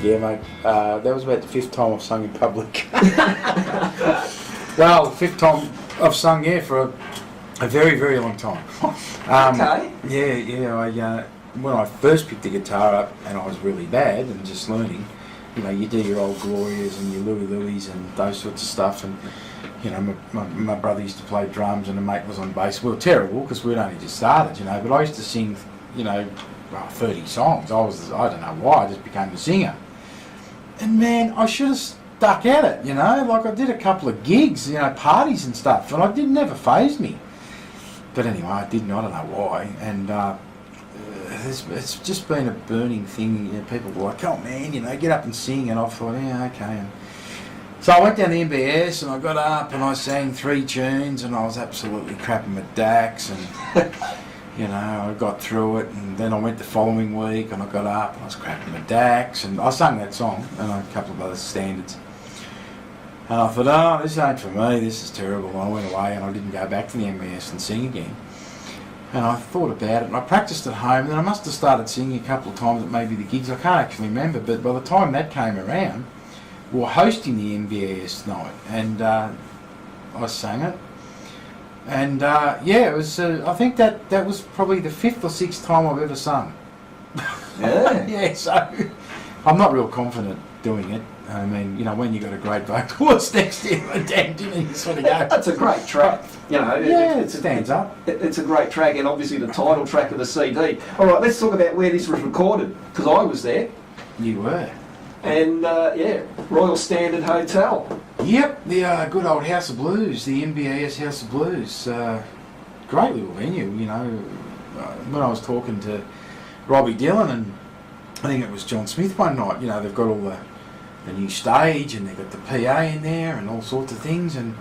Yeah, mate. That was about the 5th time I've sung in public. Well, 5th time I've sung, for a very, very long time. Okay. Yeah. When I first picked the guitar up and I was really bad and just learning, you do your old Glorias and your Louis and those sorts of stuff. And, my brother used to play drums and a mate was on bass. We were terrible because we'd only just started, but I used to sing, 30 songs. I don't know why, I just became a singer. And man, I should have stuck at it, like I did a couple of gigs, parties and stuff, and it never phased me. But anyway, I didn't, I don't know why, and it's just been a burning thing. People were like, oh man, get up and sing, and I thought, yeah, okay. And so I went down to MBS and I got up and I sang 3 tunes and I was absolutely crapping my dacks and I got through it, and then I went the following week and I got up and I was crapping my dacks and I sang that song and a couple of other standards. And I thought, oh, this ain't for me, this is terrible. And I went away and I didn't go back to the MBS and sing again. And I thought about it and I practiced at home, and then I must have started singing a couple of times at maybe the gigs. I can't actually remember, but by the time that came around, we were hosting the MBS night and I sang it. And it was. I think that was probably the 5th or 6th time I've ever sung. Yeah. Yeah. So I'm not real confident doing it. I mean, when you got a great vocalist next to you, damn, you sort of go. That's a great track. It stands up. It's a great track, and obviously the title track of the CD. All right, let's talk about where this was recorded, because I was there. You were. And Royal Standard Hotel. Yep, the good old House of Blues, the MBS House of Blues. Great little venue, when I was talking to Robbie Dillon, and I think it was John Smith one night, they've got all the new stage and they've got the PA in there and all sorts of things, and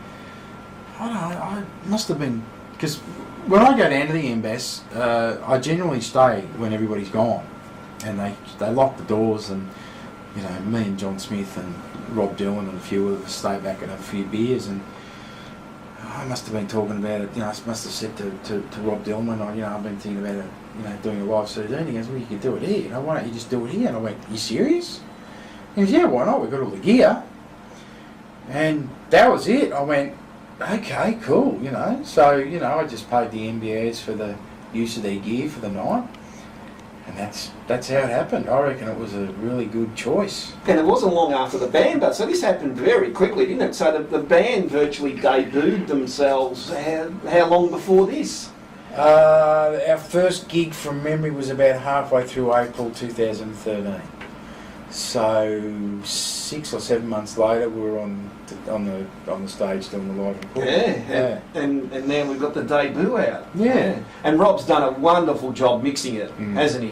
I don't know, I must have been, because when I go down to the MBS, I generally stay when everybody's gone, and they lock the doors, and me and John Smith and Rob Dillon and a few of us stay back and have a few beers, and I must have been talking about it, I must have said to Rob Dillon when I've been thinking about it, doing a live CD, and he goes, well, you could do it here, why don't you just do it here? And I went, you serious? He goes, yeah, why not, we've got all the gear. And that was it. I went, okay, cool, so, I just paid the MBAs for the use of their gear for the night. And that's how it happened. I reckon it was a really good choice. And it wasn't long after the band, but so this happened very quickly, didn't it? So the band virtually debuted themselves how long before this? Our first gig from memory was about halfway through April 2013. So 6 or 7 months later, we were on the stage doing the live recording. Yeah. And now we've got the debut out. Yeah. And Rob's done a wonderful job mixing it, hasn't he?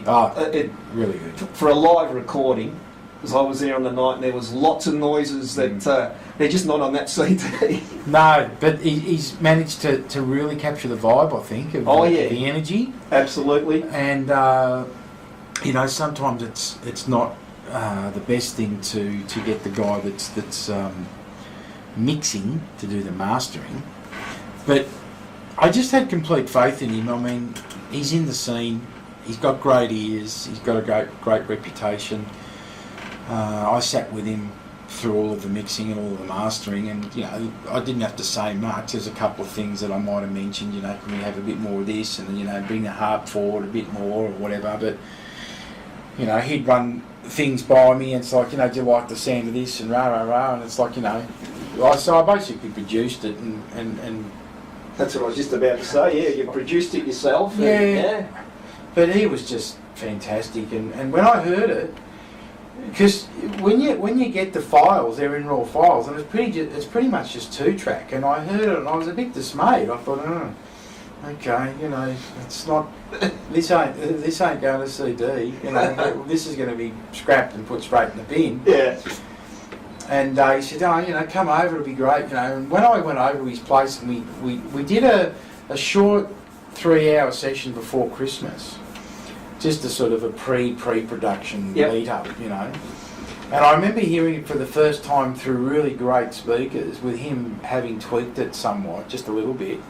Really good. For a live recording, because I was there on the night and there was lots of noises that they're just not on that CD. No, but he's managed to really capture the vibe, I think, of the energy. Absolutely. And, sometimes it's not the best thing to get the guy that's mixing to do the mastering, but I just had complete faith in him. I mean, he's in the scene, he's got great ears, he's got a great reputation. I sat with him through all of the mixing and all of the mastering, and I didn't have to say much. There's a couple of things that I might have mentioned, can we have a bit more of this, and bring the harp forward a bit more or whatever, but he'd run things by me, and it's like, do you like the sound of this, and rah rah rah, and it's like, so I basically produced it, and that's what I was just about to say. Yeah, you produced it yourself. Yeah. But he was just fantastic, and when I heard it, because when you get the files, they're in raw files, and it's pretty much just 2-track, and I heard it and I was a bit dismayed. I thought, okay, it's not. This ain't going to CD. This is going to be scrapped and put straight in the bin. Yeah. And he said, come over, it'll be great. And when I went over to his place, and we did a short 3-hour session before Christmas, just a sort of a pre-production lead up, And I remember hearing it for the first time through really great speakers, with him having tweaked it somewhat, just a little bit.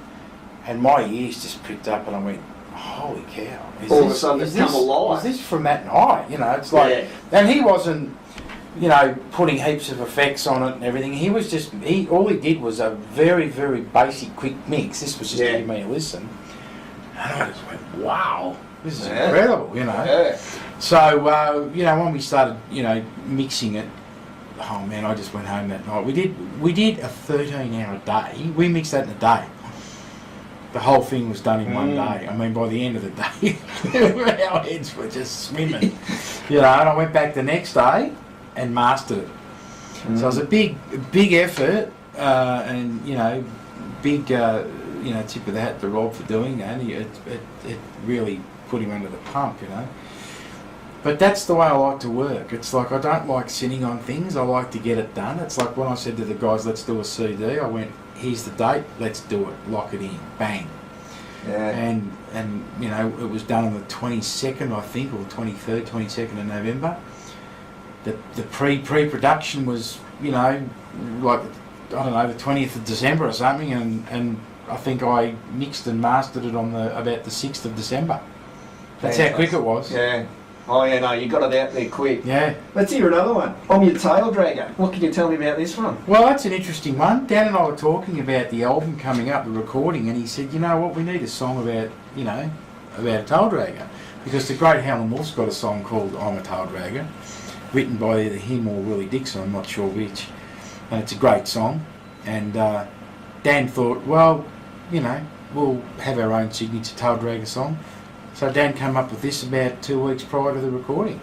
And my ears just pricked up, and I went, holy cow. All of a sudden it's come alive. Is this from that night? It's like, and he wasn't, you know, putting heaps of effects on it and everything. He was just, all he did was a very, very basic, quick mix. This was just to give me a listen. And I just went, wow, this is incredible, you know. Yeah. So, you know, when we started, you know, mixing it, oh man, I just went home that night. We did a 13-hour day. We mixed that in a day. The whole thing was done in one day. I mean, by the end of the day, our heads were just swimming. You know, and I went back the next day and mastered it. So it was a big effort, and, you know, big, you know, tip of the hat to Rob for doing that. It really put him under the pump, you know. But that's the way I like to work. It's like I don't like sitting on things. I like to get it done. It's like when I said to the guys, let's do a CD, I went, here's the date, let's do it. Lock it in. Bang. Yeah. And you know, it was done on the 22nd, I think, or 23rd, 22nd of November. The pre-production was, you know, like, I don't know, the 20th of December or something, and I think I mixed and mastered it on about the 6th of December. That's how quick it was. Yeah. Oh yeah, no, you got it out there quick. Yeah. Let's hear another one. I'm Your Tail Dragger. What can you tell me about this one? Well, that's an interesting one. Dan and I were talking about the album coming up, the recording, and he said, you know what, we need a song about, you know, about a tail dragger. Because the great Howlin' Wolf's got a song called I'm a Tail Dragger, written by either him or Willie Dixon, I'm not sure which. And it's a great song. And Dan thought, well, you know, we'll have our own signature tail dragger song. So Dan came up with this about 2 weeks prior to the recording.